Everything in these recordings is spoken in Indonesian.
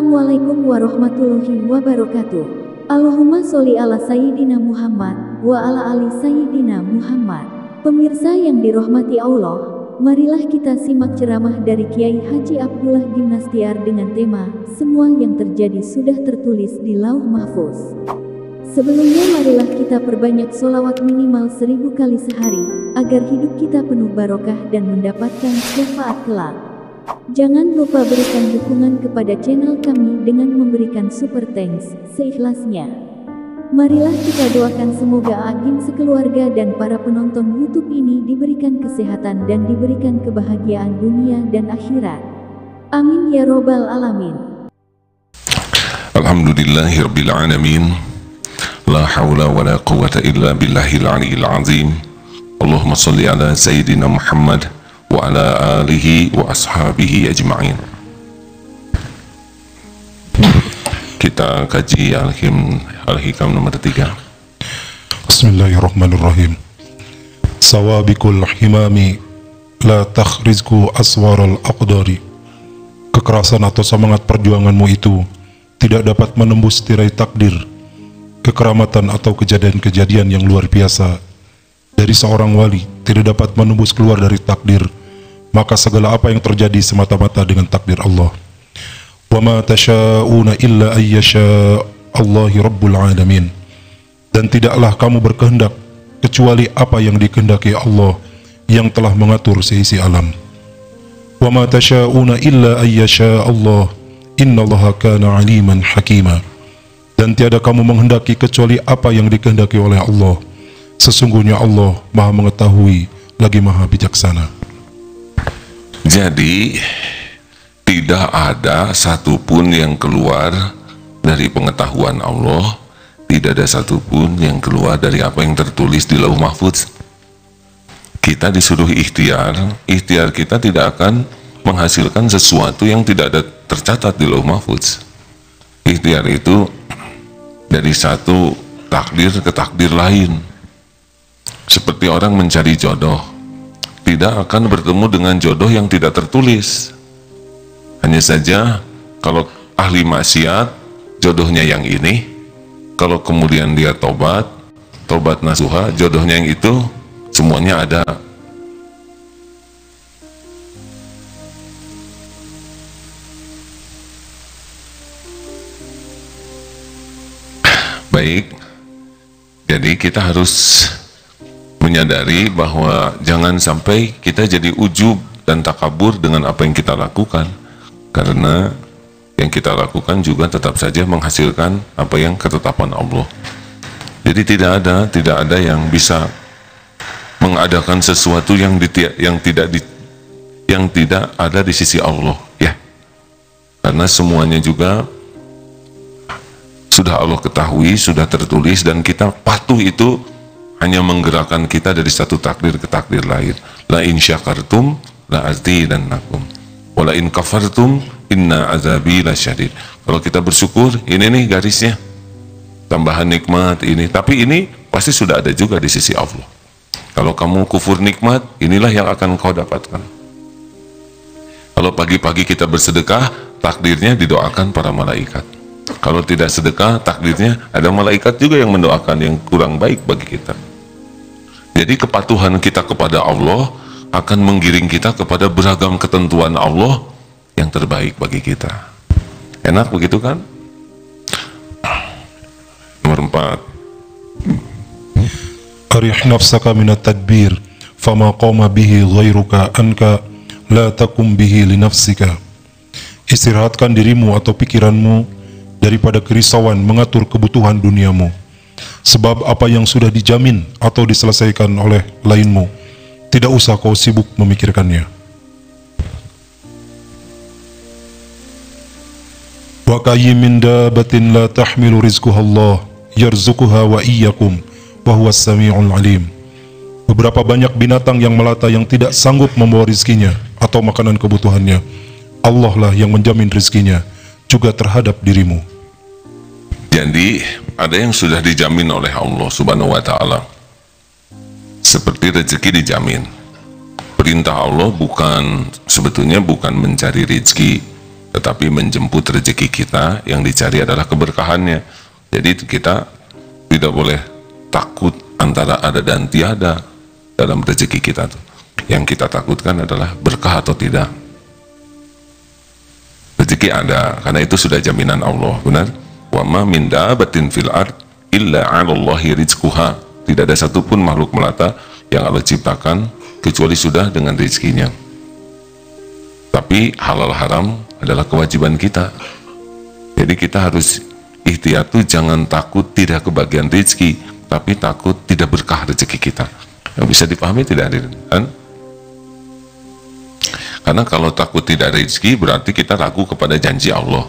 Assalamualaikum warahmatullahi wabarakatuh. Allahumma sholli ala Sayyidina Muhammad wa ala ali Sayyidina Muhammad. Pemirsa yang dirahmati Allah, marilah kita simak ceramah dari Kiai Haji Abdullah Gimnastiar dengan tema Semua yang terjadi sudah tertulis di Lauh Mahfuz. Sebelumnya marilah kita perbanyak sholawat minimal 1000 kali sehari, agar hidup kita penuh barokah dan mendapatkan syafaat kelak. Jangan lupa berikan dukungan kepada channel kami dengan memberikan super thanks seikhlasnya. Marilah kita doakan semoga Agim sekeluarga dan para penonton YouTube ini diberikan kesehatan dan diberikan kebahagiaan dunia dan akhirat. Amin ya robbal alamin. Alhamdulillahirabbil alamin. La haula wala quwwata illa billahil aliyil azim. Allahumma sholli ala sayyidina Muhammad wa ala alihi wa ashabihi ajma'in. Kita kaji Al-Hikam nomor 3. Bismillahirrahmanirrahim. Sawabikul himami la takhrizku aswaral aqdari. Kekerasan atau semangat perjuanganmu itu tidak dapat menembus tirai takdir. Kekeramatan atau kejadian-kejadian yang luar biasa dari seorang wali tidak dapat menembus keluar dari takdir, maka segala apa yang terjadi semata-mata dengan takdir Allah. Wa ma tasha'una illa ayyasha Allahi rabbul alamin. Dan tidaklah kamu berkehendak kecuali apa yang dikehendaki Allah yang telah mengatur seisi alam. Wa ma tasha'una illa ayyasha Allah innallaha kana aliman hakima. Dan tiada kamu menghendaki kecuali apa yang dikehendaki oleh Allah. Sesungguhnya Allah Maha mengetahui lagi Maha bijaksana. Jadi tidak ada satupun yang keluar dari pengetahuan Allah, tidak ada satupun yang keluar dari apa yang tertulis di Lauh Mahfuz. Kita disuruh ikhtiar, ikhtiar kita tidak akan menghasilkan sesuatu yang tidak ada tercatat di Lauh Mahfuz. Ikhtiar itu dari satu takdir ke takdir lain. Seperti orang mencari jodoh, tidak akan bertemu dengan jodoh yang tidak tertulis. Hanya saja kalau ahli maksiat, jodohnya yang ini. Kalau kemudian dia tobat nasuha, jodohnya yang itu, semuanya ada. Baik, jadi kita harus menyadari bahwa jangan sampai kita jadi ujub dan takabur dengan apa yang kita lakukan, karena yang kita lakukan juga tetap saja menghasilkan apa yang ketetapan Allah. Jadi tidak ada yang bisa mengadakan sesuatu yang tidak ada di sisi Allah, ya, karena semuanya juga sudah Allah ketahui, sudah tertulis, dan kita patuh itu hanya menggerakkan kita dari satu takdir ke takdir lain. La in syakartum la azidannakum wa la in kafartum inna azabi lasyadid. Kalau kita bersyukur, ini nih garisnya, tambahan nikmat ini, tapi ini pasti sudah ada juga di sisi Allah. Kalau kamu kufur nikmat, inilah yang akan kau dapatkan. Kalau pagi-pagi kita bersedekah, takdirnya didoakan para malaikat. Kalau tidak sedekah, takdirnya ada malaikat juga yang mendoakan yang kurang baik bagi kita. Jadi kepatuhan kita kepada Allah akan menggiring kita kepada beragam ketentuan Allah yang terbaik bagi kita. Enak begitu kan? Nomor 4. Arih nafsaka minat tadbir fama qama bihi ghairuka anka la takum bihi li nafsika. Istirahatkan dirimu atau pikiranmu daripada kerisauan mengatur kebutuhan duniamu, sebab apa yang sudah dijamin atau diselesaikan oleh lainmu, tidak usah kau sibuk memikirkannya. Wa kayyim min dabatin la tahmilu rizquha Allah yarzuquha wa iyyakum wa huwas samiul alim. Beberapa banyak binatang yang melata yang tidak sanggup membawa rizkinya atau makanan kebutuhannya. Allah lah yang menjamin rizkinya juga terhadap dirimu. Jadi ada yang sudah dijamin oleh Allah Subhanahu wa ta'ala, seperti rezeki dijamin. Perintah Allah sebetulnya bukan mencari rezeki, tetapi menjemput rezeki kita yang dicari adalah keberkahannya. Jadi kita tidak boleh takut antara ada dan tiada dalam rezeki kita tuh. Yang kita takutkan adalah berkah atau tidak. Rezeki ada, karena itu sudah jaminan Allah, benar? Wa ma min dabatin fil ard illa 'alallahi rizquha. Tidak ada satupun makhluk melata yang Allah ciptakan kecuali sudah dengan rezekinya. Tapi halal haram adalah kewajiban kita. Jadi kita harus ikhtiar tuh jangan takut tidak kebagian rezeki, tapi takut tidak berkah rezeki kita. Yang bisa dipahami tidak, kan? Karena kalau takut tidak ada rezeki berarti kita ragu kepada janji Allah.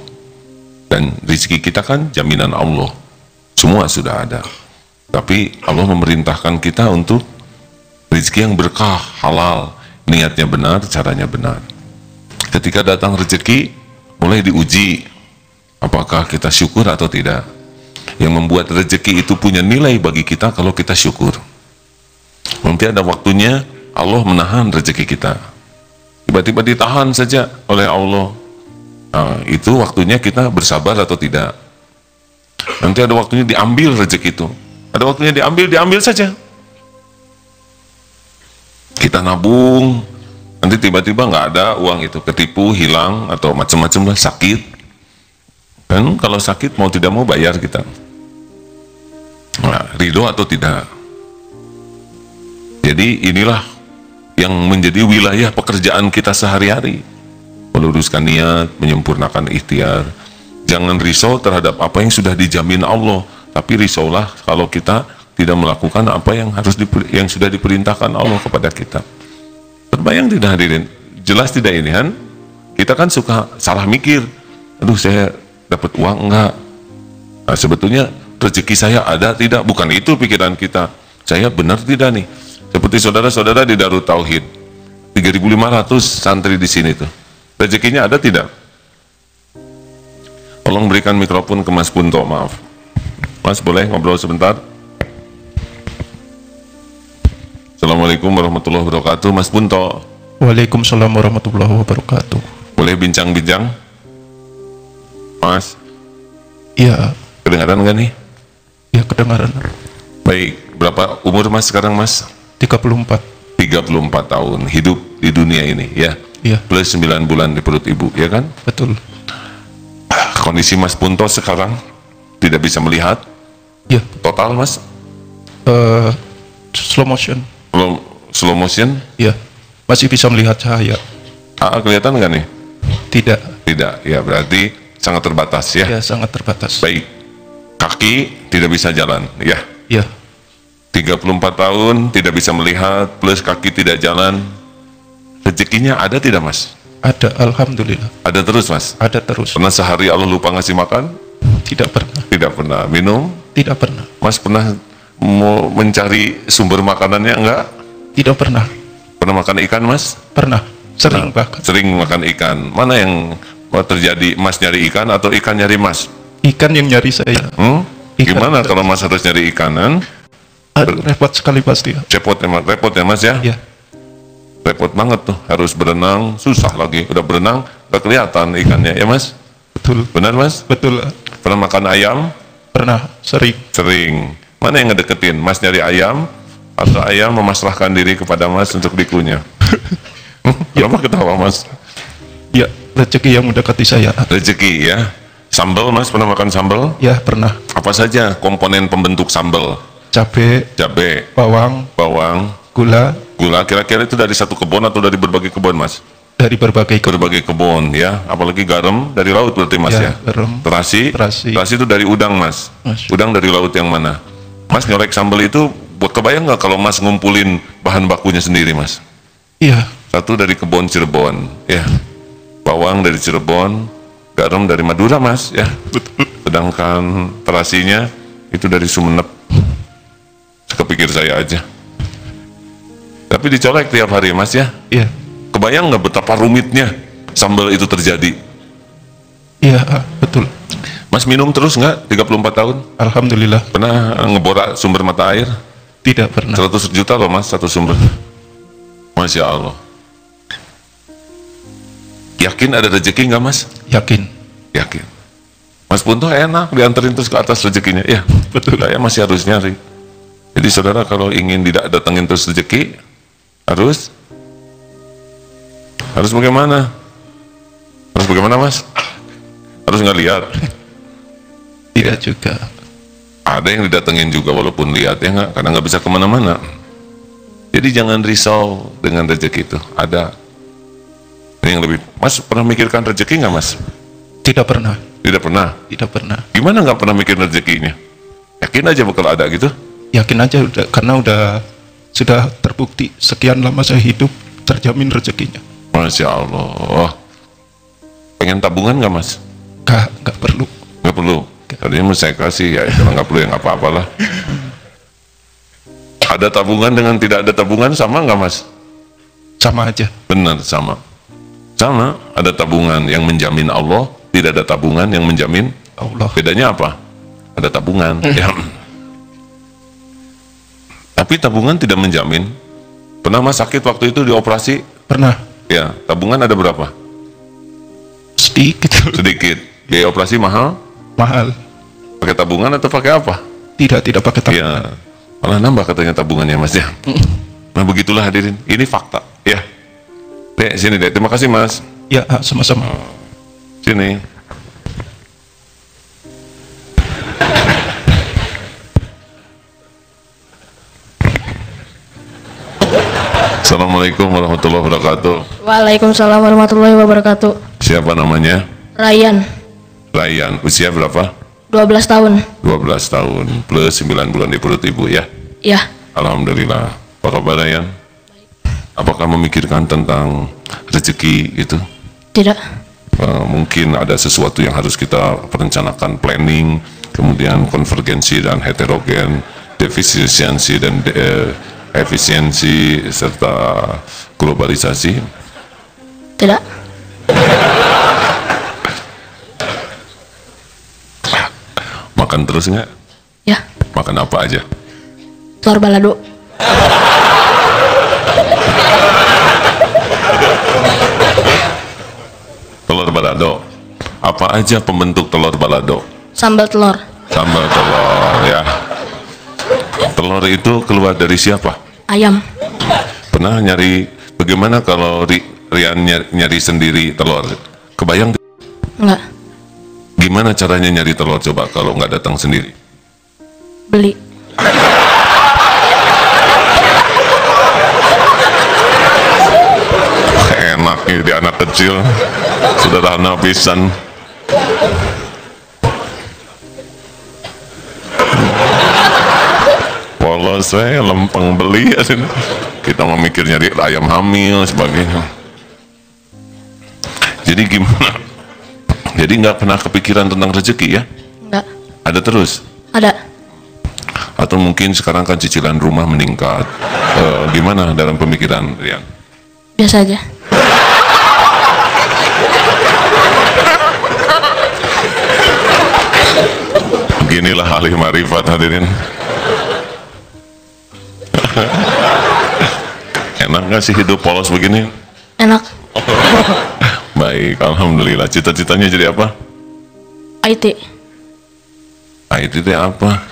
Dan rezeki kita kan jaminan Allah. Semua sudah ada. Tapi Allah memerintahkan kita untuk rezeki yang berkah, halal, niatnya benar, caranya benar. Ketika datang rezeki, mulai diuji apakah kita syukur atau tidak. Yang membuat rezeki itu punya nilai bagi kita kalau kita syukur. Nanti ada waktunya Allah menahan rezeki kita. Tiba-tiba ditahan saja oleh Allah. Nah, itu waktunya kita bersabar atau tidak. Nanti ada waktunya diambil rezeki itu. Ada waktunya diambil saja. Kita nabung, nanti tiba-tiba nggak ada uang itu, ketipu, hilang, atau macam-macam lah, sakit. Kan kalau sakit mau tidak mau bayar kita. Nah, ridho atau tidak. Jadi inilah yang menjadi wilayah pekerjaan kita sehari-hari. Meluruskan niat, menyempurnakan ikhtiar. Jangan risau terhadap apa yang sudah dijamin Allah, tapi risaulah kalau kita tidak melakukan apa yang yang sudah diperintahkan Allah kepada kita. Terbayang tidak hadirin? Jelas tidak ini kan? Kita kan suka salah mikir. Aduh, saya dapat uang enggak? Nah, sebetulnya rezeki saya ada tidak? Bukan itu pikiran kita. Saya benar tidak nih? Seperti saudara-saudara di Darut Tauhid, 3.500 santri di sini tuh. Rezekinya ada tidak? Tolong berikan mikrofon ke Mas Punto, maaf. Mas, boleh ngobrol sebentar? Assalamualaikum warahmatullahi wabarakatuh, Mas Punto. Waalaikumsalam warahmatullahi wabarakatuh. Boleh bincang-bincang? Mas? Iya. Kedengaran nggak nih? Iya, kedengaran. Baik, berapa umur Mas sekarang, Mas? 34. 34 tahun hidup di dunia ini, ya? Iya. Plus 9 bulan di perut ibu, ya kan? Betul. Kondisi Mas Punto sekarang tidak bisa melihat? Iya. Total, Mas? Slow motion. Slow motion? Iya. Masih bisa melihat cahaya. Kelihatan nggak nih? Tidak. Tidak, ya berarti sangat terbatas, ya? Ya, sangat terbatas. Baik. Kaki tidak bisa jalan, ya? Iya. 34 tahun tidak bisa melihat, plus kaki tidak jalan. Rezekinya ada tidak, Mas? Ada, alhamdulillah. Ada terus, Mas? Ada terus. Pernah sehari Allah lupa ngasih makan? Tidak pernah. Tidak pernah. Minum? Tidak pernah. Mas pernah mau mencari sumber makanannya enggak? Tidak pernah. Pernah makan ikan, Mas? Pernah. Sering bahkan. Sering makan ikan. Mana yang terjadi, Mas nyari ikan atau ikan nyari Mas? Ikan yang nyari saya. Ikan. Gimana kalau Mas harus nyari ikanan? Aduh, repot sekali pasti. Repot ya Mas ya? Iya. Repot banget tuh, harus berenang, susah lagi. Udah berenang, gak kelihatan ikannya, ya Mas? Betul. Benar, Mas? Betul. Pernah makan ayam? Pernah, sering. Sering. Mana yang ngedeketin? Mas nyari ayam, atau ayam memasrahkan diri kepada Mas untuk dikunyah? Kenapa ketawa, Mas? Ya, rezeki yang mendekati saya. Rezeki, ya? Sambal, Mas pernah makan sambal? Ya, pernah. Apa saja komponen pembentuk sambal? Cabai, bawang, gula. Kira-kira itu dari satu kebun atau dari berbagai kebun, Mas? Dari berbagai kebun, ya. Apalagi garam dari laut berarti, Mas, ya? Garam. Terasi itu dari udang, Mas. Udang dari laut yang mana? Mas nyolek sambal itu, buat kebayang nggak kalau Mas ngumpulin bahan bakunya sendiri, Mas? Iya. Satu dari kebun Cirebon, ya. Bawang dari Cirebon, garam dari Madura, Mas, ya. Sedangkan terasinya itu dari Sumeneb. Kepikir saya aja. Tapi dicolek tiap hari, Mas, ya? Iya. Kebayang nggak betapa rumitnya sambal itu terjadi? Iya, betul. Mas minum terus nggak 34 tahun? Alhamdulillah. Pernah ngeborak sumber mata air? Tidak pernah. 100 juta loh, Mas, satu sumber. Masya Allah. Yakin ada rezeki nggak Mas? Yakin. Yakin. Mas pun tuh enak dianterin terus ke atas rezekinya. Ya, betul. Saya masih harus nyari. Jadi saudara kalau ingin tidak datengin terus rezeki, harus bagaimana? Harus bagaimana Mas? Harus nggak lihat? Tidak juga. Ada yang didatengin juga walaupun lihat ya nggak, karena nggak bisa kemana-mana. Jadi jangan risau dengan rezeki itu. Ada yang lebih. Mas pernah mikirkan rezeki nggak Mas? Tidak pernah. Tidak pernah. Tidak pernah. Gimana nggak pernah mikir rezekinya? Yakin aja bakal ada gitu? Yakin aja karena sudah terbukti sekian lama saya hidup terjamin rezekinya. Masya Allah. Pengen tabungan nggak Mas? Nggak perlu. Nggak perlu. Tadinya mau saya kasih ya, kalau nggak perlu ya nggak apa-apalah. Ada tabungan dengan tidak ada tabungan sama nggak Mas? Sama aja. Benar, sama. Sama. Ada tabungan yang menjamin Allah, tidak ada tabungan yang menjamin Allah. Bedanya apa? Ada tabungan. Ya. Tapi tabungan tidak menjamin. Pernah Mas sakit waktu itu dioperasi? Pernah. Ya, tabungan ada berapa? Sedikit. Sedikit. Biaya operasi mahal? Mahal. Pakai tabungan atau pakai apa? Tidak pakai tabungan. Ya, malah nambah katanya tabungannya Mas ya. Nah begitulah hadirin, ini fakta ya. Dek, sini Dek, terima kasih Mas. Ya, sama-sama. Sini. Assalamualaikum warahmatullahi wabarakatuh. Waalaikumsalam warahmatullahi wabarakatuh. Siapa namanya? Ryan, Ryan. Usia berapa? 12 tahun. 12 tahun plus 9 bulan di perut ibu ya. Ya, Alhamdulillah. Apa kabar Ryan? Apakah memikirkan tentang rezeki itu? tidak. Mungkin ada sesuatu yang harus kita perencanakan, planning, kemudian konvergensi dan heterogen, defisiensi dan efisiensi, serta globalisasi. Tidak. Makan terus nggak? Ya, Makan apa aja? telur balado. Telur balado. Apa aja pembentuk telur balado? Sambal telur. Sambal telur ya. Telur itu keluar dari siapa? Ayam. Pernah nyari bagaimana kalau Rian nyari sendiri telur? Kebayang Enggak. gimana caranya nyari telur coba kalau nggak datang sendiri? Beli. Enak nih di anak kecil, sederhana pisan. Polos lempeng beli, kita memikir nyari ayam hamil sebagainya. Jadi gimana? Jadi nggak pernah kepikiran tentang rezeki ya? Enggak. Ada terus? Ada. Atau mungkin sekarang kan cicilan rumah meningkat. Gimana dalam pemikiran Rian? Biasa aja. Beginilah ahli marifat hadirin. Enak nggak sih hidup polos begini? Enak. Baik, alhamdulillah. Cita-citanya jadi apa? IT. IT itu apa?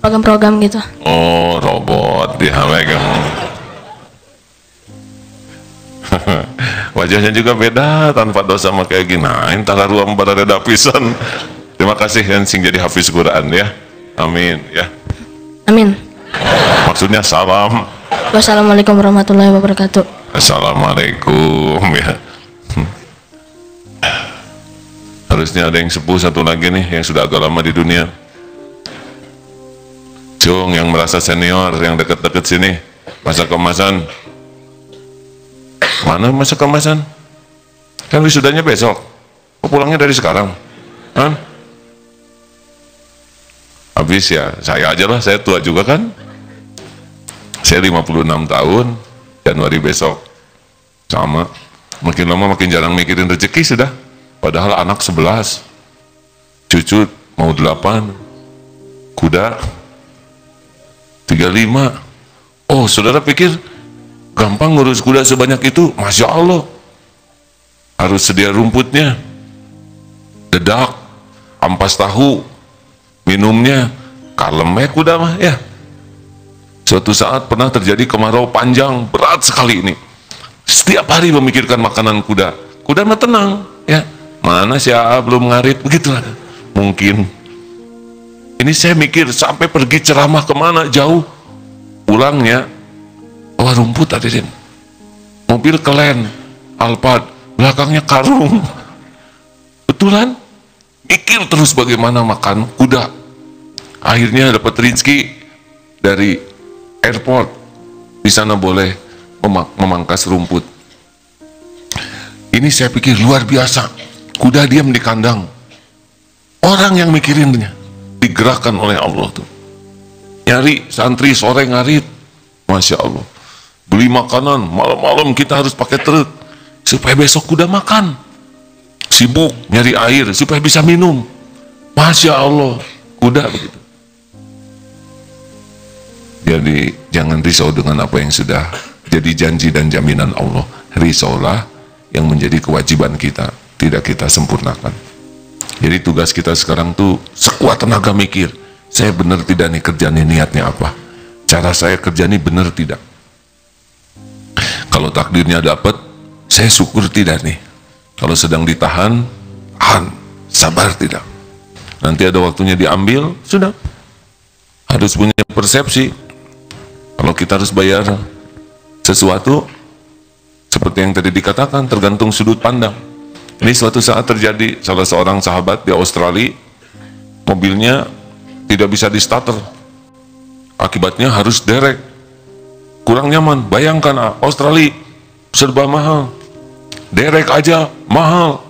Program-program gitu. Oh, robot dia megang. Wajahnya juga beda tanpa dosa sama kayak gini. Nah, intara ruang barada pisan. Terima kasih yang sing jadi hafiz Quran ya. Amin ya. Amin. Maksudnya salam. Wassalamualaikum warahmatullahi wabarakatuh. Assalamualaikum ya. Harusnya ada yang sepuh satu lagi nih yang sudah agak lama di dunia. Jong yang merasa senior yang deket-deket sini. Masa kemasan. Mana masa kemasan? Kan wisudanya besok. Kok pulangnya dari sekarang? Hah? Habis ya, saya aja lah, saya tua juga kan. Saya 56 tahun, Januari besok. Sama, makin lama makin jarang mikirin rezeki sudah. Padahal anak 11, cucu mau 8, kuda 35. Oh, saudara pikir gampang ngurus kuda sebanyak itu? Masya Allah. harus sedia rumputnya, dedak, ampas tahu, minumnya, kalem ya kuda mah ya. Suatu saat pernah terjadi kemarau panjang, berat sekali ini. Setiap hari memikirkan makanan kuda. Kuda mah tenang ya. Mana si AA belum ngarit, begitulah. Mungkin. Ini saya mikir sampai pergi ceramah kemana jauh. Pulangnya, wah rumput hadirin. Mobil kelen, Alphard, belakangnya karung. Betulan, mikir terus bagaimana makan kuda. Akhirnya dapat rezeki dari airport. Di sana boleh memangkas rumput. Ini saya pikir luar biasa. Kuda diam di kandang. Orang yang mikirinnya digerakkan oleh Allah tuh. Nyari santri sore ngarit, masya Allah. Beli makanan malam-malam kita harus pakai truk supaya besok kuda makan. Sibuk nyari air supaya bisa minum. Masya Allah, kuda begitu. Jadi jangan risau dengan apa yang sudah jadi janji dan jaminan Allah. Risaulah yang menjadi kewajiban kita, tidak kita sempurnakan. Jadi tugas kita sekarang tuh sekuat tenaga mikir, saya benar tidak nih kerja nih, niatnya apa, cara saya kerja nih benar tidak. Kalau takdirnya dapat, saya syukur tidak nih. Kalau sedang ditahan, tahan, sabar tidak. Nanti ada waktunya diambil, sudah. Harus punya persepsi. Kalau kita harus bayar sesuatu, seperti yang tadi dikatakan, tergantung sudut pandang. Ini suatu saat terjadi, salah seorang sahabat di Australia, mobilnya tidak bisa di starter. Akibatnya harus derek. Kurang nyaman. Bayangkan Australia serba mahal, derek aja mahal,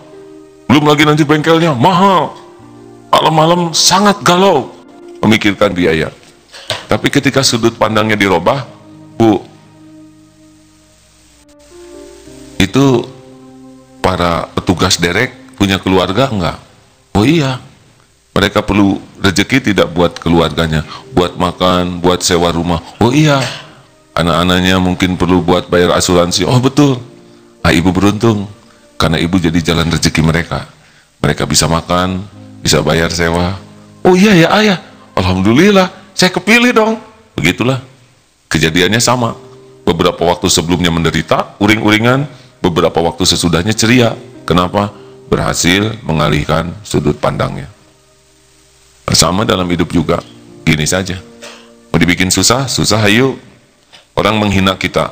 belum lagi nanti bengkelnya mahal. Malam-malam sangat galau memikirkan biaya. Tapi ketika sudut pandangnya dirubah, Bu, itu para petugas derek punya keluarga enggak? Oh iya, mereka perlu rezeki tidak buat keluarganya, buat makan, buat sewa rumah. Oh iya, anak-anaknya mungkin perlu buat bayar asuransi. Oh betul. Ah, ibu beruntung karena ibu jadi jalan rezeki mereka. Mereka bisa makan, bisa bayar sewa. Oh iya ya ayah, alhamdulillah, saya kepilih dong. Begitulah kejadiannya sama. Beberapa waktu sebelumnya menderita, uring-uringan. Beberapa waktu sesudahnya ceria. Kenapa? Berhasil mengalihkan sudut pandangnya. Sama dalam hidup juga. Gini saja. Mau dibikin susah, susah ayo. Orang menghina kita,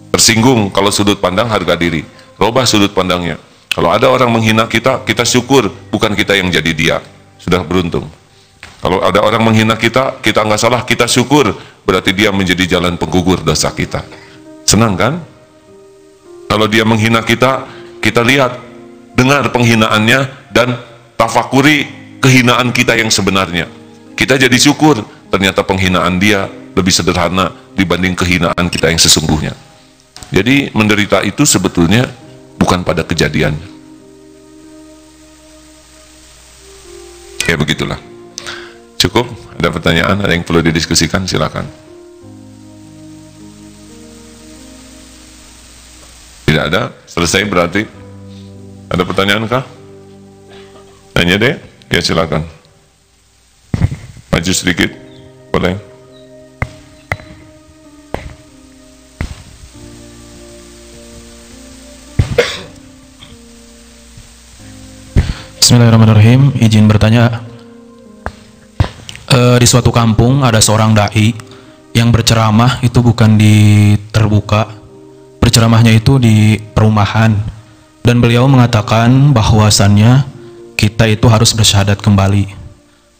tersinggung kalau sudut pandang harga diri. Robah sudut pandangnya. Kalau ada orang menghina kita, kita syukur, bukan kita yang jadi dia. Sudah beruntung. Kalau ada orang menghina kita, kita nggak salah, kita syukur, berarti dia menjadi jalan penggugur dosa kita. Senang kan? Kalau dia menghina kita, kita lihat, dengar penghinaannya, dan tafakuri kehinaan kita yang sebenarnya. Kita jadi syukur, ternyata penghinaan dia lebih sederhana dibanding kehinaan kita yang sesungguhnya. Jadi menderita itu sebetulnya bukan pada kejadian. Ya begitulah. Cukup? Ada pertanyaan? Ada yang perlu didiskusikan? Silakan. Tidak ada? Selesai berarti? Ada pertanyaan kah? Tanya deh? Ya silakan. Maju sedikit. Boleh? Bismillahirrahmanirrahim. Izin bertanya, di suatu kampung ada seorang dai yang berceramah itu bukan di terbuka, berceramahnya itu di perumahan, dan beliau mengatakan bahwasannya kita itu harus bersyahadat kembali.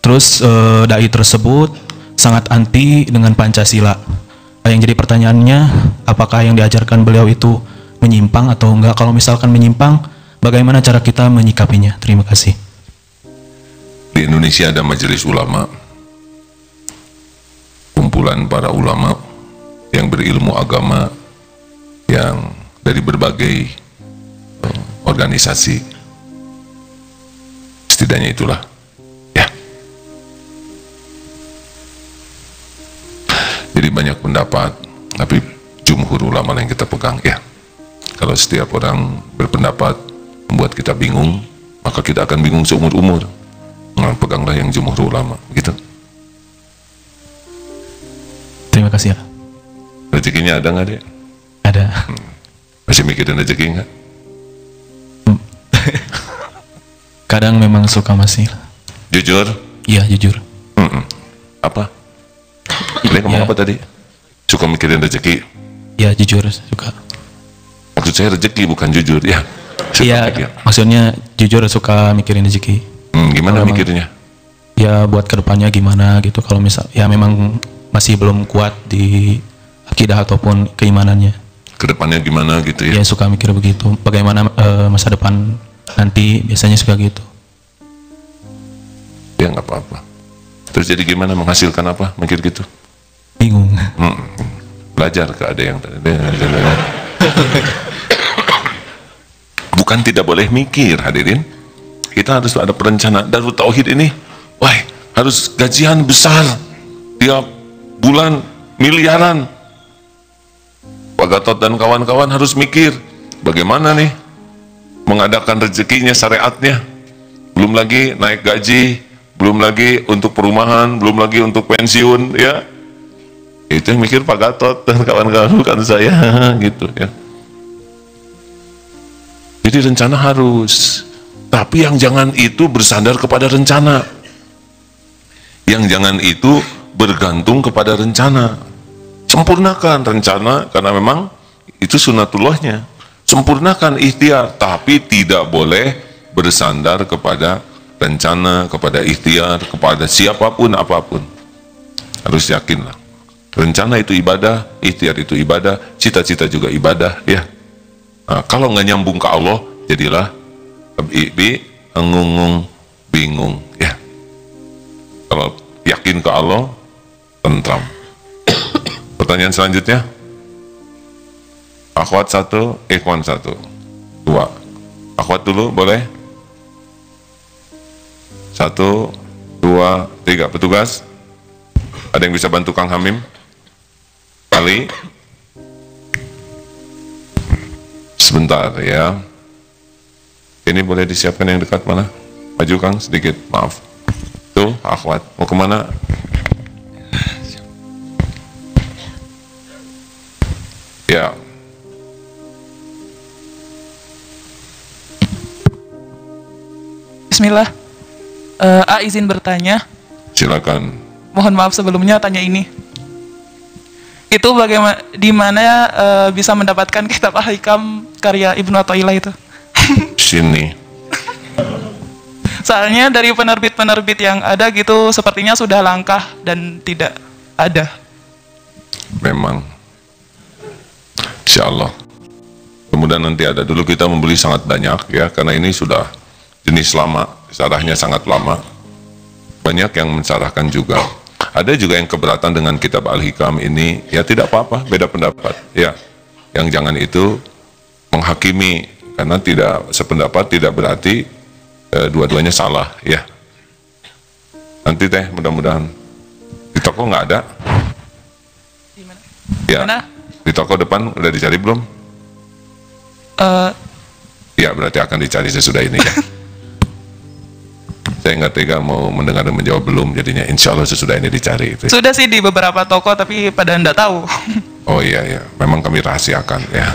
Terus dai tersebut sangat anti dengan Pancasila. Yang jadi pertanyaannya, apakah yang diajarkan beliau itu menyimpang atau enggak? Kalau misalkan menyimpang, bagaimana cara kita menyikapinya? Terima kasih. Di Indonesia ada majelis ulama, kumpulan para ulama yang berilmu agama, yang dari berbagai organisasi. Setidaknya itulah. Ya. Jadi banyak pendapat, tapi jumhur ulama yang kita pegang ya. Kalau setiap orang berpendapat membuat kita bingung, maka kita akan bingung seumur-umur. Nah, peganglah yang jumhur ulama, gitu. Terima kasih ya. Rezekinya ada nggak, Dek? Ada. Masih mikirin rezeki nggak? Kadang memang suka masih. Jujur? Iya, jujur. Apa? Tadi ngomong Ya. apa tadi? Suka mikirin rezeki? Iya, jujur suka. Maksud saya rezeki bukan jujur, ya. Suka Iya, mikir. maksudnya jujur suka mikirin rezeki. Gimana Kalau mikirnya? Ya buat kedepannya gimana gitu. Kalau misal ya memang masih belum kuat di akidah ataupun keimanannya. Kedepannya gimana gitu ya? Ya suka mikir begitu. Bagaimana masa depan nanti, biasanya suka gitu. Ya nggak apa-apa. Terus jadi gimana, menghasilkan apa? Mikir gitu? Bingung. Belajar ke ada yang bukan tidak boleh mikir, hadirin. Kita harus ada perencanaan. Darut Tauhid ini, wah, harus gajian besar tiap bulan, miliaran. Pak Gatot dan kawan-kawan harus mikir bagaimana nih mengadakan rezekinya, syariatnya. Belum lagi naik gaji, belum lagi untuk perumahan, belum lagi untuk pensiun, ya. Itu yang mikir Pak Gatot dan kawan-kawan, bukan saya, gitu ya. Jadi rencana harus, tapi yang jangan itu bersandar kepada rencana. Yang jangan itu bergantung kepada rencana. Sempurnakan rencana, karena memang itu sunatullahnya. Sempurnakan ikhtiar, tapi tidak boleh bersandar kepada rencana, kepada ikhtiar, kepada siapapun apapun. Harus yakinlah. Rencana itu ibadah, ikhtiar itu ibadah, cita-cita juga ibadah, ya. Nah, kalau nggak nyambung ke Allah, jadilah engung bingung, ya. Kalau yakin ke Allah, tentram. Pertanyaan selanjutnya, akhwat 1, ikhwan 1, 2. Akhwat dulu, boleh? 1, 2, 3. Petugas, ada yang bisa bantu Kang Hamim? Ali? Sebentar ya. Ini boleh disiapkan yang dekat mana? Maju Kang sedikit, maaf. Tuh, akhwat, mau kemana? Ya. Bismillah. Izin bertanya. Silakan. Mohon maaf sebelumnya tanya ini. Itu bagaimana, di mana bisa mendapatkan kitab Al-Hikam karya Ibnu Athaillah itu? Sini. Soalnya dari penerbit-penerbit yang ada gitu sepertinya sudah langka dan tidak ada. Memang. Insya Allah. Kemudian nanti ada. Dulu kita membeli sangat banyak ya, karena ini sudah jenis lama, syarahnya sangat lama. Banyak yang mensyarahkan juga. Ada juga yang keberatan dengan kitab Al-Hikam ini, ya tidak apa-apa, beda pendapat. Ya, yang jangan itu menghakimi, karena tidak sependapat tidak berarti dua-duanya salah, ya. Nanti teh mudah-mudahan di toko nggak ada. Di mana? Ya. Mana? Di toko depan udah dicari belum? Ya, berarti akan dicari sesudah ini ya. Saya nggak tega mau mendengar dan menjawab belum, jadinya insya Allah sesudah ini dicari itu. Sudah sih di beberapa toko tapi pada anda tahu. Oh iya ya, memang kami rahasiakan ya.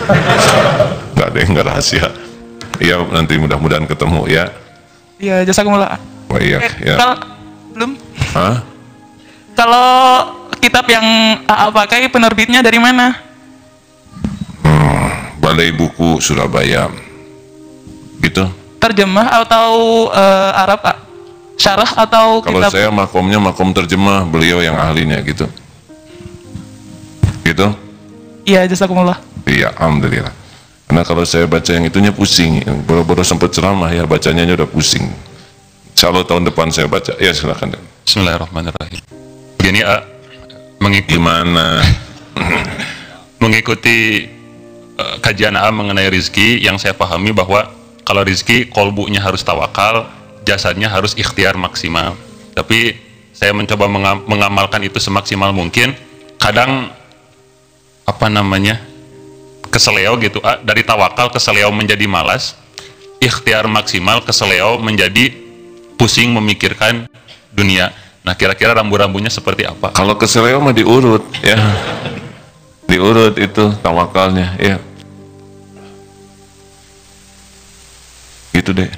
Nggak ada yang nggak rahasia. Iya, nanti mudah-mudahan ketemu ya. Iya, jazakumullah. Oh iya ya. Belum? Hah? Kalau kitab yang AA pakai penerbitnya dari mana? Balai Buku Surabaya. Gitu. Terjemah atau Arab, Pak? Syarah atau Kalau kitab? saya makomnya makom terjemah, beliau yang ahlinya gitu. Gitu? Iya, jazakumullah. Iya, alhamdulillah. Karena kalau saya baca yang itunya pusing, baru-baru sempat ceramah ya, bacanya udah pusing. Insya Allah tahun depan saya baca. Ya silakan. Bismillahirrahmanirrahim. Gini, Gimana? mengikuti kajian A mengenai rizki, yang saya pahami bahwa kalau rizki, kolbunya harus tawakal, jasadnya harus ikhtiar maksimal. Tapi saya mencoba mengamalkan itu semaksimal mungkin. Kadang keseleo gitu, dari tawakal keseleo menjadi malas. ikhtiar maksimal, keseleo menjadi pusing memikirkan dunia. Nah, kira-kira rambu-rambunya seperti apa? Kalau keseleo mah diurut ya. Diurut itu tawakalnya ya. Gitu deh.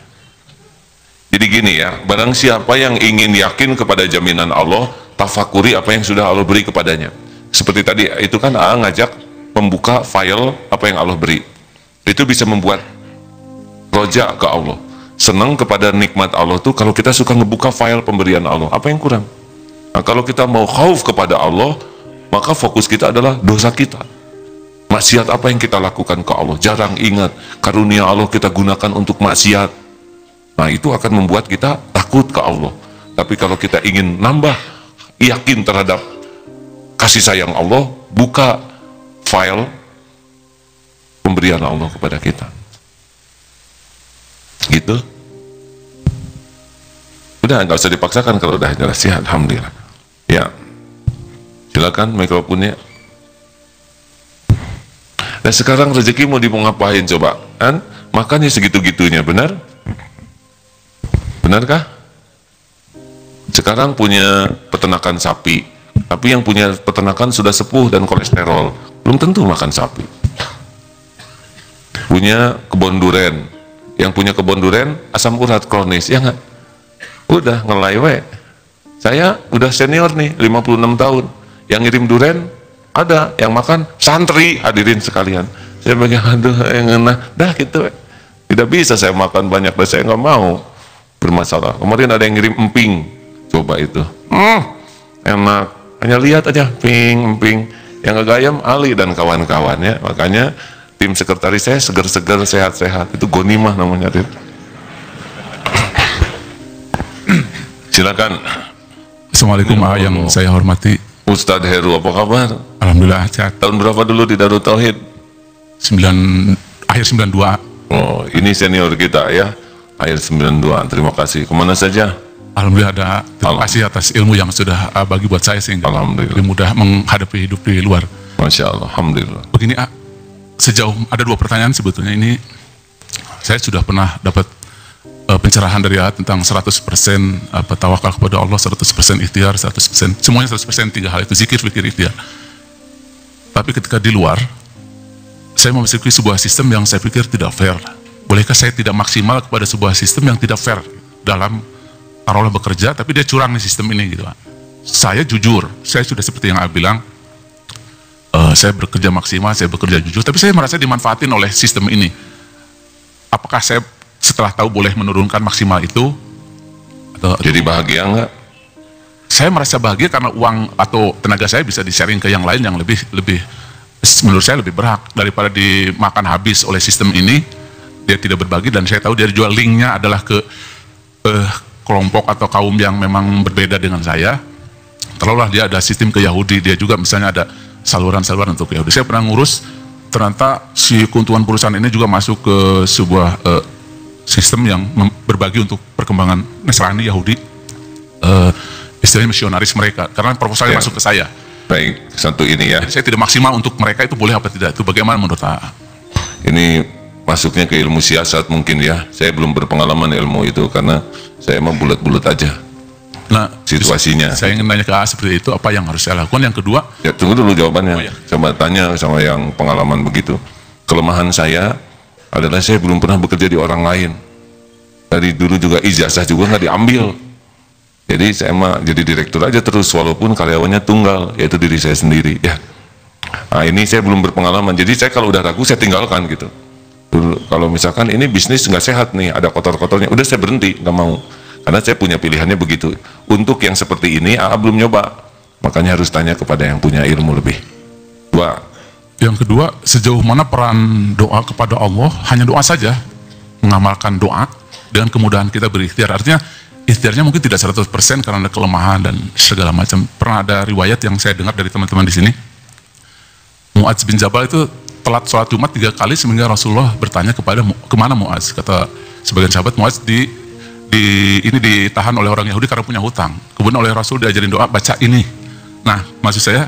Jadi gini ya, barang siapa yang ingin yakin kepada jaminan Allah, tafakuri apa yang sudah Allah beri kepadanya. Seperti tadi itu kan ngajak membuka file apa yang Allah beri. Itu bisa membuat roja ke Allah, senang kepada nikmat Allah tuh kalau kita suka ngebuka file pemberian Allah. Apa yang kurang? Nah, kalau kita mau khauf kepada Allah, maka fokus kita adalah dosa kita. Maksiat apa yang kita lakukan ke Allah, jarang ingat karunia Allah kita gunakan untuk maksiat. Nah, itu akan membuat kita takut ke Allah. Tapi kalau kita ingin nambah yakin terhadap kasih sayang Allah, buka file pemberian Allah kepada kita. Gitu. Udah, nggak usah dipaksakan kalau udah jelas ya, alhamdulillah. Ya, silakan mikrofonnya. Dan sekarang rezeki mau ngapain coba? Kan makannya segitu-gitunya, benar? Benarkah? Sekarang punya peternakan sapi, tapi yang punya peternakan sudah sepuh dan kolesterol, belum tentu makan sapi. Punya kebun duren, yang punya kebun duren asam urat kronis, ya nggak? Udah ngelai we. Saya udah senior nih, 56 tahun. Yang ngirim duren ada, yang makan santri, hadirin sekalian. Saya bagian aduh yang enak, dah gitu. Tidak bisa saya makan banyak, dan saya nggak mau bermasalah. Kemarin ada yang ngirim emping, coba itu, enak. Hanya lihat aja, emping. Yang ngegayam Ali dan kawan-kawannya. Makanya tim sekretaris saya seger-seger, sehat-sehat. Itu gonimah namanya. Silakan. Assalamualaikum yang saya hormati. Ustadz Heru, apa kabar? Alhamdulillah sehat. Tahun berapa dulu di Darut Tauhid? Akhir 92. Oh, ini senior kita ya. Akhir 92. Terima kasih. Kemana saja? Alhamdulillah ada. Terima kasih atas ilmu yang sudah bagi buat saya sehingga lebih mudah menghadapi hidup di luar. Masya Allah. Alhamdulillah. Begini, sejauh ada 2 pertanyaan sebetulnya ini. Saya sudah pernah dapat pencerahan dari tentang 100% tawakal kepada Allah, 100% ikhtiar, 100%, semuanya 100%, 3 hal itu, zikir, fikir, ikhtiar. Tapi ketika di luar, saya memasuki sebuah sistem yang saya pikir tidak fair. Bolehkah saya tidak maksimal kepada sebuah sistem yang tidak fair dalam taruhlah bekerja, tapi dia curang nih sistem ini gitu. Saya jujur, saya sudah seperti yang Abang bilang, saya bekerja maksimal, saya bekerja jujur, tapi saya merasa dimanfaatin oleh sistem ini. Apakah saya setelah tahu boleh menurunkan maksimal itu? Atau jadi bahagia enggak? Saya merasa bahagia karena uang atau tenaga saya bisa di-sharing ke yang lain yang lebih menurut saya lebih berhak daripada dimakan habis oleh sistem ini. Dia tidak berbagi dan saya tahu dia jual linknya adalah ke kelompok atau kaum yang memang berbeda dengan saya. Terlalulah dia ada sistem ke Yahudi, dia juga misalnya ada saluran-saluran untuk Yahudi. Saya pernah ngurus, ternyata si keuntungan perusahaan ini juga masuk ke sebuah sistem yang berbagi untuk perkembangan Nasrani Yahudi, istilahnya misionaris mereka, karena proposalnya masuk ke saya. Baik, satu ini ya. Jadi saya tidak maksimal untuk mereka, itu boleh apa tidak? Itu bagaimana menurut Aa? Ini masuknya ke ilmu siasat mungkin ya. Saya belum berpengalaman ilmu itu karena saya emang bulat-bulat aja. Nah, situasinya. Saya ingin nanya ke Aa seperti itu, apa yang harus saya lakukan? Yang kedua, ya tunggu dulu jawabannya. Coba tanya sama yang pengalaman begitu. Kelemahan saya adalah saya belum pernah bekerja di orang lain. Dari dulu juga ijazah juga nggak diambil. Jadi saya mah jadi direktur aja terus walaupun karyawannya tunggal, yaitu diri saya sendiri ya. Nah ini saya belum berpengalaman. Jadi saya kalau udah ragu saya tinggalkan gitu. Dulu, kalau misalkan ini bisnis nggak sehat nih, ada kotor-kotornya, udah saya berhenti, nggak mau. Karena saya punya pilihannya begitu. Untuk yang seperti ini, belum nyoba. Makanya harus tanya kepada yang punya ilmu lebih. 2. Yang kedua, sejauh mana peran doa kepada Allah? Hanya doa saja, mengamalkan doa dengan kemudahan kita berikhtiar. Artinya ikhtiarnya mungkin tidak 100% karena ada kelemahan dan segala macam. Pernah ada riwayat yang saya dengar dari teman-teman di sini. Mu'adz bin Jabal itu telat sholat Jumat 3 kali sehingga Rasulullah bertanya kepada kemana Mu'adz? Kata sebagian sahabat, Mu'adz ini ditahan oleh orang Yahudi karena punya hutang. Kemudian oleh Rasul diajarin doa, baca ini. Nah, maksud saya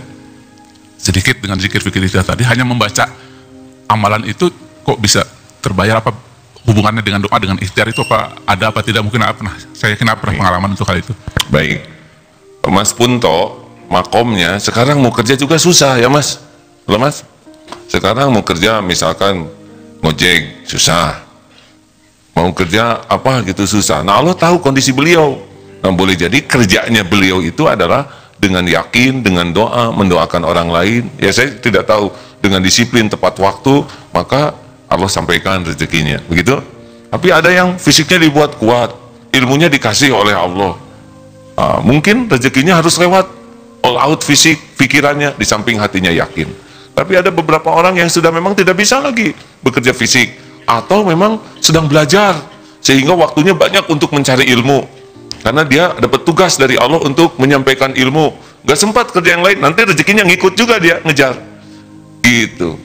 sedikit dengan zikir fikir tadi, hanya membaca amalan itu kok bisa terbayar apa hubungannya dengan doa dengan ikhtiar itu apa ada apa tidak, mungkin saya pernah pengalaman untuk hal itu. Baik, Mas Punto, makomnya sekarang mau kerja juga susah ya Mas. Loh Mas, sekarang mau kerja misalkan ngojek susah, mau kerja apa gitu susah. Nah Allah tahu kondisi beliau. Nah boleh jadi kerjanya beliau itu adalah dengan yakin, dengan doa, mendoakan orang lain. Ya saya tidak tahu, dengan disiplin tepat waktu, maka Allah sampaikan rezekinya, begitu. Tapi ada yang fisiknya dibuat kuat, ilmunya dikasih oleh Allah. Mungkin rezekinya harus lewat all out fisik, pikirannya, di samping hatinya yakin. Tapi ada beberapa orang yang sudah memang tidak bisa lagi bekerja fisik, atau memang sedang belajar, sehingga waktunya banyak untuk mencari ilmu. Karena dia dapat tugas dari Allah untuk menyampaikan ilmu, gak sempat kerja yang lain, nanti rezekinya ngikut juga dia ngejar, gitu.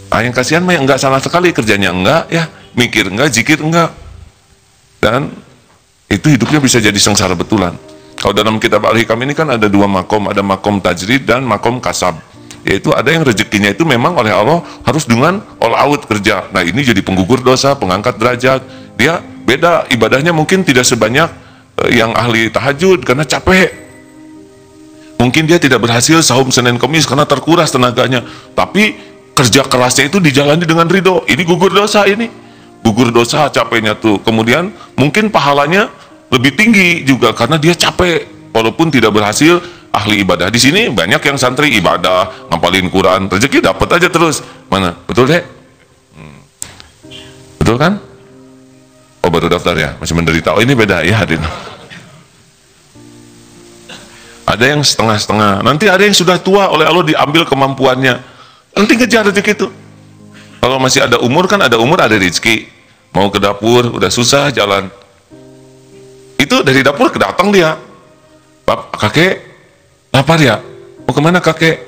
Yang kasihan mah enggak salah sekali, kerjanya enggak ya, mikir enggak, zikir enggak, dan itu hidupnya bisa jadi sengsara betulan. Kalau dalam kitab Al-Hikam ini kan ada dua makom, ada makom tajrid dan makom kasab. Yaitu ada yang rezekinya itu memang oleh Allah harus dengan all out kerja. Nah ini jadi penggugur dosa, pengangkat derajat. Dia beda, ibadahnya mungkin tidak sebanyak yang ahli tahajud karena capek. Mungkin dia tidak berhasil saum Senin Kemis karena terkuras tenaganya. Tapi kerja kerasnya itu dijalani dengan ridho. Ini gugur dosa, ini gugur dosa capeknya tuh. Kemudian mungkin pahalanya lebih tinggi juga karena dia capek walaupun tidak berhasil ahli ibadah. Di sini banyak yang santri ibadah, ngapalin Quran, rezeki dapat aja terus. Mana? Betul deh? Betul kan? Oh baru daftar ya, masih menderita. Oh ini beda ya hadirin. Ada yang setengah-setengah. Nanti ada yang sudah tua oleh Allah diambil kemampuannya. Nanti ngejar rezeki itu. Kalau masih ada umur kan ada umur ada rezeki. Mau ke dapur udah susah jalan. Itu dari dapur kedatang dia. Kakek lapar ya? Mau kemana kakek?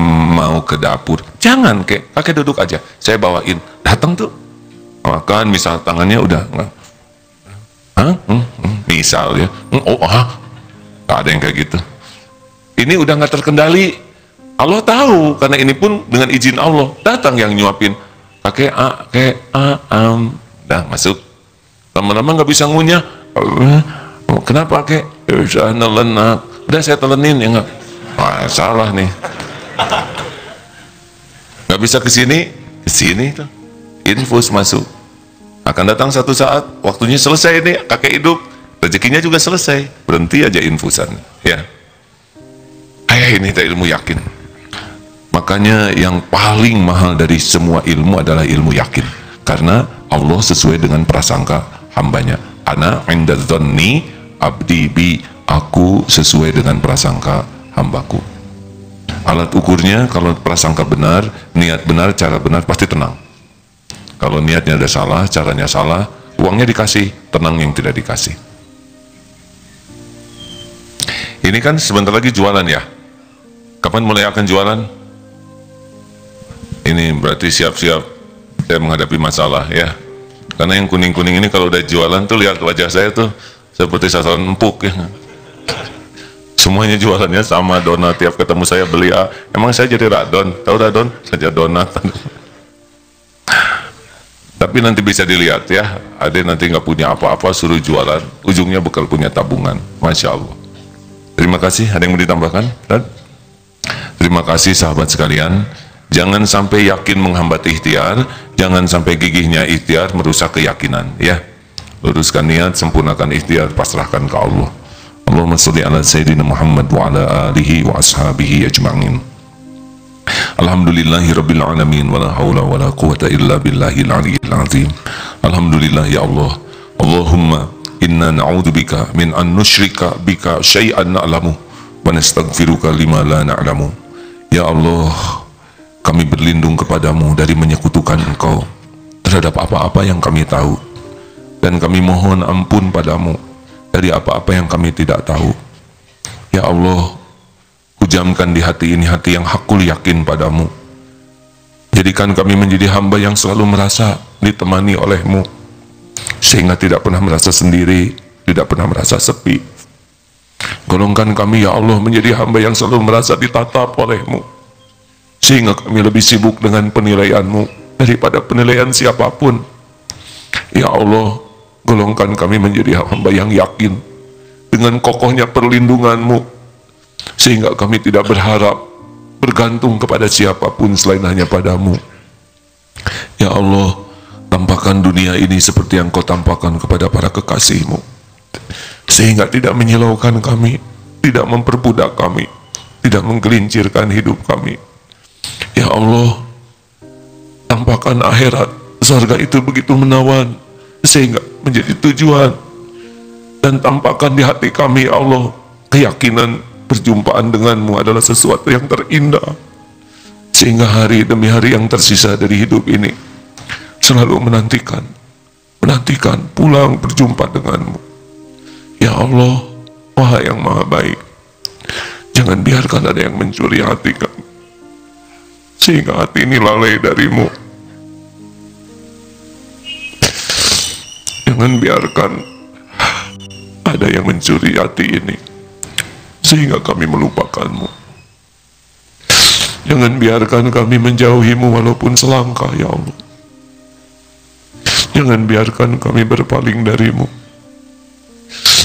Mau ke dapur. Jangan kakek duduk aja. Saya bawain. Datang tuh. Makan misal tangannya udah. Misal ya. Gak ada yang kayak gitu. Ini udah nggak terkendali. Allah tahu, karena ini pun dengan izin Allah. Datang yang nyuapin, kakek dah masuk. Lama-lama nggak bisa ngunyah. Kenapa kakek? Udah saya telenin ya nggak? Salah nih. Nggak bisa kesini tuh. Infus masuk. Akan datang satu saat, waktunya selesai nih, kakek hidup, rezekinya juga selesai. Berhenti aja infusan. Ya. Ini ilmu yakin. Makanya yang paling mahal dari semua ilmu adalah ilmu yakin, karena Allah sesuai dengan prasangka hambanya. Ana inda dzanni abdi bi, aku sesuai dengan prasangka hambaku. Alat ukurnya kalau prasangka benar, niat benar, cara benar, pasti tenang. Kalau niatnya ada salah, caranya salah, uangnya dikasih, tenang yang tidak dikasih. Ini kan sebentar lagi jualan ya. Kapan mulai akan jualan? Ini berarti siap-siap saya menghadapi masalah ya. Karena yang kuning-kuning ini kalau udah jualan tuh lihat wajah saya tuh seperti sasaran empuk ya. Semuanya jualannya sama, donat, tiap ketemu saya beli. Emang saya jadi radon, tahu radon? Saja donat. Tapi nanti bisa dilihat ya, ada nanti nggak punya apa-apa suruh jualan, ujungnya bakal punya tabungan. Masya Allah. Terima kasih. Ada yang mau ditambahkan? Terima kasih sahabat sekalian. Jangan sampai yakin menghambat ikhtiar, jangan sampai gigihnya ikhtiar merusak keyakinan ya. Luruskan niat, sempurnakan ikhtiar, pasrahkan ke Allah. Allahumma sholli ala sayyidina Muhammad wa ala alihi wa ashabihi ajma'in. Alhamdulillahi rabbil alamin, wa la hawla wa la quwwata illa billahil aliyyil azim. Alhamdulillah ya Allah. Allahumma inna na'udzubika min an nusyrika bika syai'an na'lamu wa nastaghfiruka lima la na'lamu. Ya Allah, kami berlindung kepadamu dari menyekutukan Engkau terhadap apa-apa yang kami tahu, dan kami mohon ampun padamu dari apa-apa yang kami tidak tahu. Ya Allah, hujamkan di hati ini hati yang hakul yakin padamu. Jadikan kami menjadi hamba yang selalu merasa ditemani olehmu, sehingga tidak pernah merasa sendiri, tidak pernah merasa sepi. Golongkan kami ya Allah menjadi hamba yang selalu merasa ditatap olehmu, sehingga kami lebih sibuk dengan penilaianmu daripada penilaian siapapun. Ya Allah, golongkan kami menjadi hamba yang yakin dengan kokohnya perlindungan-Mu, sehingga kami tidak berharap bergantung kepada siapapun selain hanya padamu. Ya Allah, tampakkan dunia ini seperti yang Kau tampakkan kepada para kekasih-Mu, sehingga tidak menyilaukan kami, tidak memperbudak kami, tidak menggelincirkan hidup kami. Ya Allah, tampakkan akhirat, surga itu begitu menawan sehingga menjadi tujuan, dan tampakkan di hati kami, ya Allah, keyakinan perjumpaan denganmu adalah sesuatu yang terindah, sehingga hari demi hari yang tersisa dari hidup ini selalu menantikan pulang berjumpa denganmu. Ya Allah, Wahai yang Maha Baik, jangan biarkan ada yang mencuri hati kami sehingga hati ini lalai darimu. Jangan biarkan ada yang mencuri hati ini sehingga kami melupakanmu. Jangan biarkan kami menjauhimu walaupun selangkah, ya Allah. Jangan biarkan kami berpaling darimu.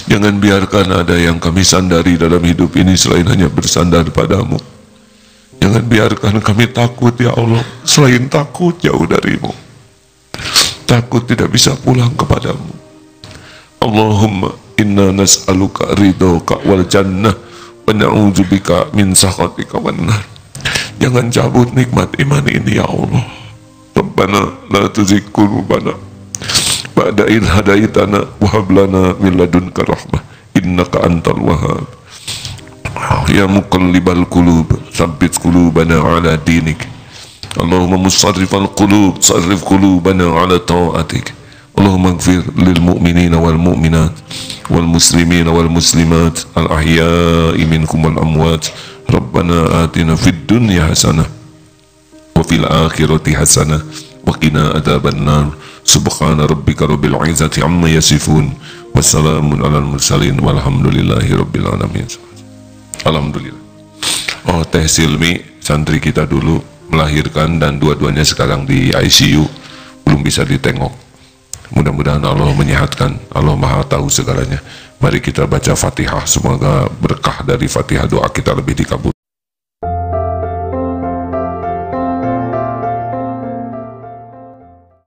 Jangan biarkan ada yang kami sandari dalam hidup ini selain hanya bersandar padamu. Jangan biarkan kami takut, ya Allah, selain takut jauh darimu. Takut tidak bisa pulang kepadamu. Allahumma inna nas'aluka ridhoka wal jannah wa na'udzubika min sakhatika wan nar. Jangan cabut nikmat iman ini, ya Allah. Rabbana la tuzigh qulubana ba'da idh hadaitana wa hab lana min ladunka rahmah innaka antal wahhab. Ya muqallibal qulub tsabbit qulubana ala dinik. Allahumma musarrifal qulub sarrif qulubana ala ta'atik. Allahumma ighfir lil mu'minina wal mu'minat wal muslimina wal muslimat al ahya'i minkum wal amwat. Rabbana atina fid dunya hasanah wa fil akhirati hasanah wa qina adzabannar. Subhana rabbika rabbil izzati amma yasifun wa salamun alal mursalin walhamdulillahi rabbil alamin. Alhamdulillah. Oh, Teh Silmi, santri kita dulu melahirkan dan dua-duanya sekarang di ICU, belum bisa ditengok. Mudah-mudahan Allah menyehatkan. Allah Maha tahu segalanya. Mari kita baca Fatihah, semoga berkah dari Fatihah doa kita lebih dikabul.